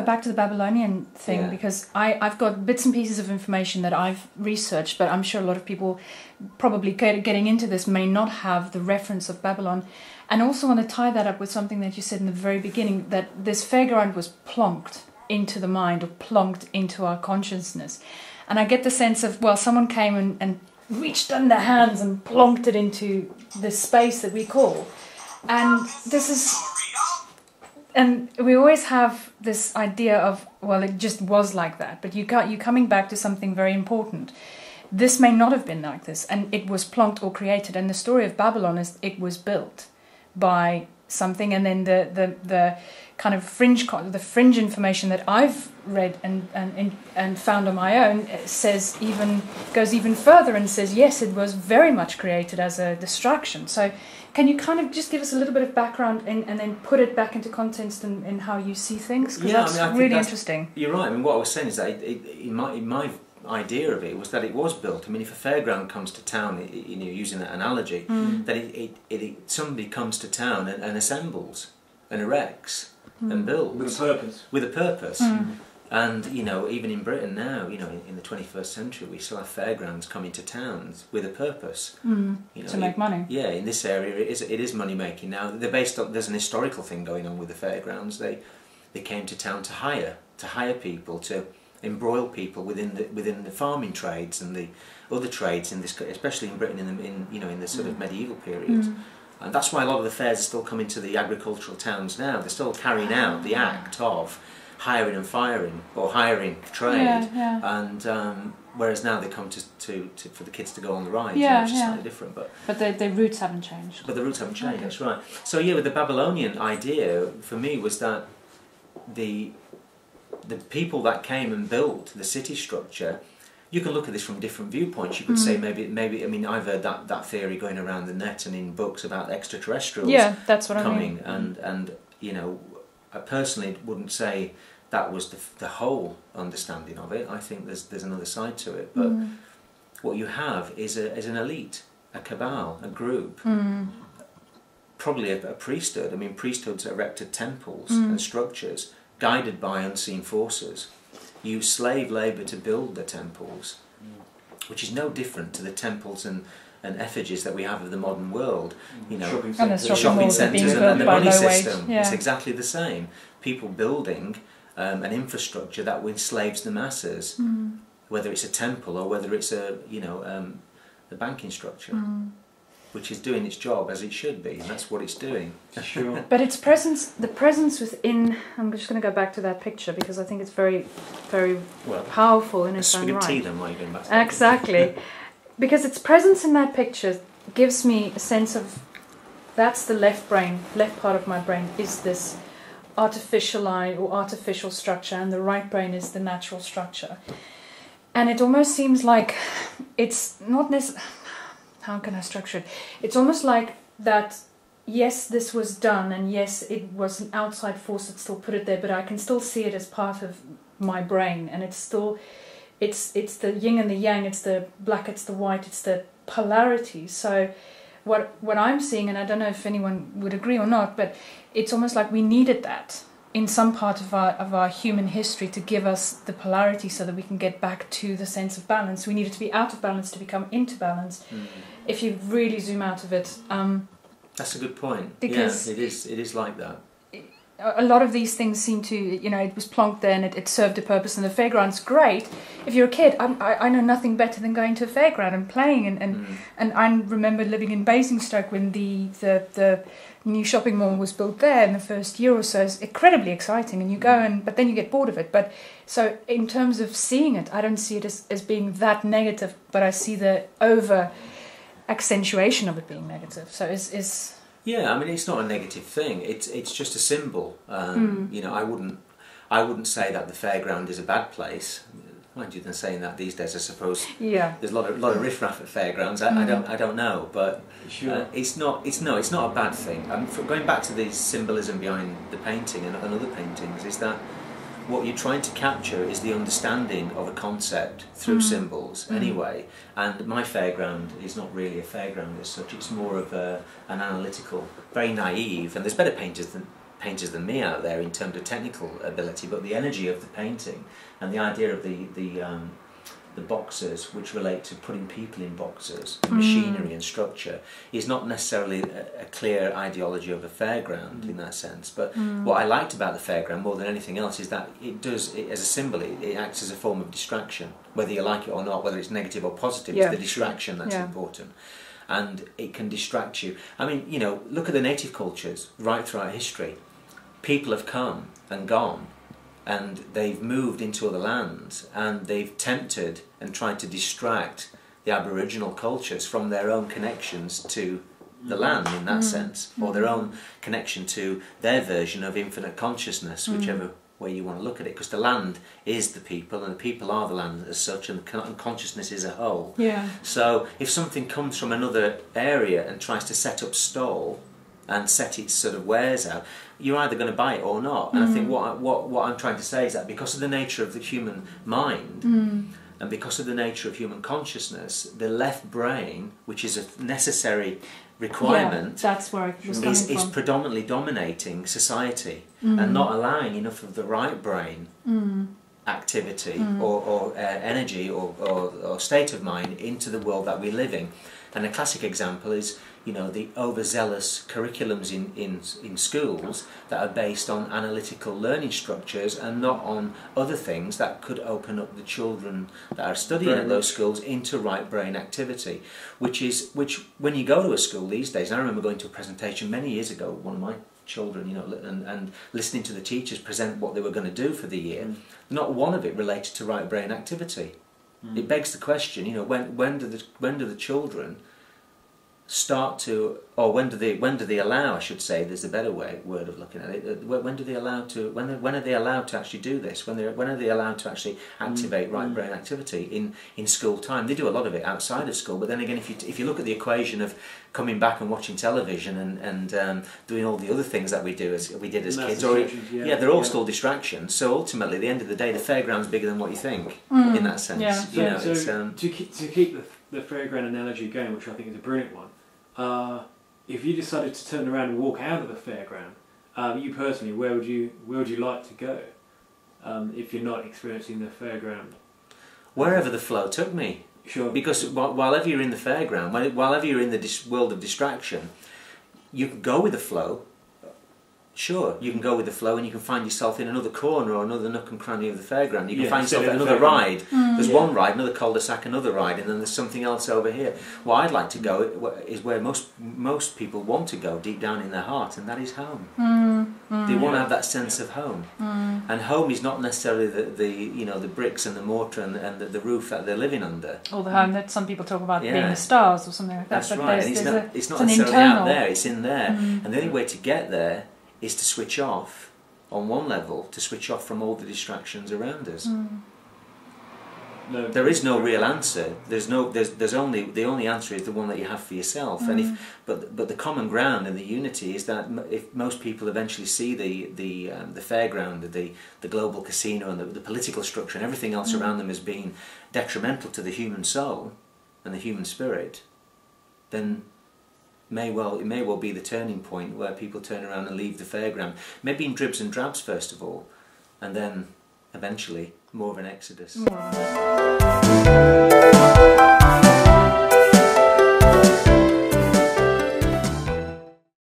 back to the Babylonian thing because I've got bits and pieces of information that I've researched, but I'm sure a lot of people probably getting into this may not have the reference of Babylon. And also want to tie that up with something that you said in the very beginning, that this fairground was plonked into the mind or plonked into our consciousness. And I get the sense of, well, someone came and reached down their hands and plonked it into this space that we call. And this is... And we always have this idea of, well, it just was like that. But you're coming back to something very important. This may not have been like this, and it was plonked or created. And the story of Babylon is it was built by something, and then the kind of fringe information that I've read and found on my own goes even further and says yes, it was very much created as a distraction. So can you kind of just give us a little bit of background and then put it back into context in how you see things? Because that's really interesting. You're right. I mean, what I was saying is that in my idea of it was that it was built. I mean, if a fairground comes to town, using that analogy, that somebody comes to town and assembles and erects and builds with a purpose. And even in Britain now, in the 21st century, we still have fairgrounds coming to towns with a purpose. To make money. Yeah, in this area, it is money making now. They're based on, there's an historical thing going on with the fairgrounds. They came to town to hire people, to embroil people within the farming trades and the other trades in this, especially in Britain in the sort of medieval period. And that's why a lot of the fairs are still coming to the agricultural towns now. They're still carrying out the act of hiring and firing, or hiring trade, and whereas now they come to for the kids to go on the rides, which is slightly different. But the roots haven't changed. But the roots haven't changed. That's right. So with the Babylonian idea for me was that the people that came and built the city structure, you can look at this from different viewpoints. You could say maybe I mean, I've heard that theory going around the net and in books about extraterrestrials. Yeah, that's what coming, I mean. And I personally wouldn't say that was the whole understanding of it. I think there's another side to it. But what you have is an elite, a cabal, a group. Probably a priesthood. I mean, priesthoods erected temples and structures guided by unseen forces, use slave labour to build the temples, which is no different to the temples and effigies that we have of the modern world. Shopping centres and the money system. Yeah. It's exactly the same. People building an infrastructure that enslaves the masses, whether it's a temple or whether it's a banking structure. Which is doing its job as it should be, and that's what it's doing. Sure. But its presence, the presence within. I'm just going to go back to that picture because I think it's very, very powerful in its own right. Tea them while you're going back to that exactly, because its presence in that picture gives me a sense of that's the left part of my brain is this artificial eye or artificial structure, and the right brain is the natural structure, and it almost seems like it's not necessarily. How can I structure it? It's almost like that, yes, this was done, and yes, it was an outside force that still put it there, but I can still see it as part of my brain, and it's still, it's the yin and the yang, it's the black, it's the white, it's the polarity. So what I'm seeing, and I don't know if anyone would agree or not, but it's almost like we needed that in some part of our human history to give us the polarity so that we can get back to the sense of balance. We needed to be out of balance to become into balance. If you really zoom out of it. That's a good point. Because it is like that. A lot of these things seem to, it was plonked there and it served a purpose, and the fairground's great. If you're a kid, I know nothing better than going to a fairground and playing, and I remember living in Basingstoke when the new shopping mall was built there in the first year or so. It's incredibly exciting, and you go but then you get bored of it. But so in terms of seeing it, I don't see it as being that negative, but I see the over accentuation of it being negative. So is yeah, I mean, it's not a negative thing. It's just a symbol. I wouldn't say that the fairground is a bad place. Mind you, than saying that these days, I suppose. Yeah. There's a lot of riffraff at fairgrounds. I don't know, but it's not a bad thing. Going back to the symbolism behind the painting and other paintings, is that what you're trying to capture is the understanding of a concept through symbols anyway. And my fairground is not really a fairground as such. It's more of an analytical, very naive, and there's better painters painters than me out there in terms of technical ability, but the energy of the painting and the idea of the boxes, which relate to putting people in boxes, and machinery and structure, is not necessarily a clear ideology of a fairground in that sense. But what I liked about the fairground more than anything else is that as a symbol, it acts as a form of distraction, whether you like it or not, whether it's negative or positive. It's the distraction that's important. And it can distract you. I mean, you know, look at the native cultures right throughout history. People have come and gone, and they've moved into other lands, and they've tempted and tried to distract the Aboriginal cultures from their own connections to the land in that sense, or their own connection to their version of infinite consciousness, whichever way you want to look at it, because the land is the people and the people are the land as such, and consciousness is a whole. So if something comes from another area and tries to set up stall and set its sort of wares out, you're either going to buy it or not. And I think what I'm trying to say is that because of the nature of the human mind and because of the nature of human consciousness, the left brain, which is a necessary requirement, that's where it was is predominantly dominating society and not allowing enough of the right brain activity or energy or state of mind into the world that we live in. And a classic example is, you know, the overzealous curriculums in schools that are based on analytical learning structures and not on other things that could open up the children that are studying at those schools into right brain activity, which when you go to a school these days, and I remember going to a presentation many years ago, one of my children, you know, and listening to the teachers present what they were going to do for the year, not one of it related to right brain activity. It begs the question, you know, when do the children start to, or when do they allow, I should say, there's a better word of looking at it, when are they allowed to actually do this, when are they allowed to actually activate right brain activity in school time? They do a lot of it outside of school, but then again, if you look at the equation of coming back and watching television and doing all the other things that we did as kids, they're all still distractions. So ultimately, at the end of the day, the fairground's bigger than what you think in that sense. So to keep the fairground analogy going, which I think is a brilliant one, if you decided to turn around and walk out of the fairground, you personally, where would you like to go if you're not experiencing the fairground? Wherever the flow took me. Sure. Because while ever you're in the fairground, while ever you're in the world of distraction, you can go with the flow. Sure, you can go with the flow and you can find yourself in another corner or another nook and cranny of the fairground. You can find yourself at another ride. There's one ride, another cul-de-sac, another ride, and then there's something else over here. What I'd like to go is where most people want to go deep down in their heart, and that is home. They want to have that sense of home. And home is not necessarily the bricks and the mortar and the roof that they're living under. Or the home that some people talk about being the stars or something like that. That's right. It's not necessarily out there, it's in there. And the only way to get there is to switch off on one level, to switch off from all the distractions around us. There is no real answer. There's only the only answer is the one that you have for yourself. And but the common ground and the unity is that if most people eventually see the fairground, the global casino, and the political structure and everything else around them as being detrimental to the human soul and the human spirit, then it may well be the turning point where people turn around and leave the fairground, maybe in dribs and drabs first of all, and then eventually more of an exodus.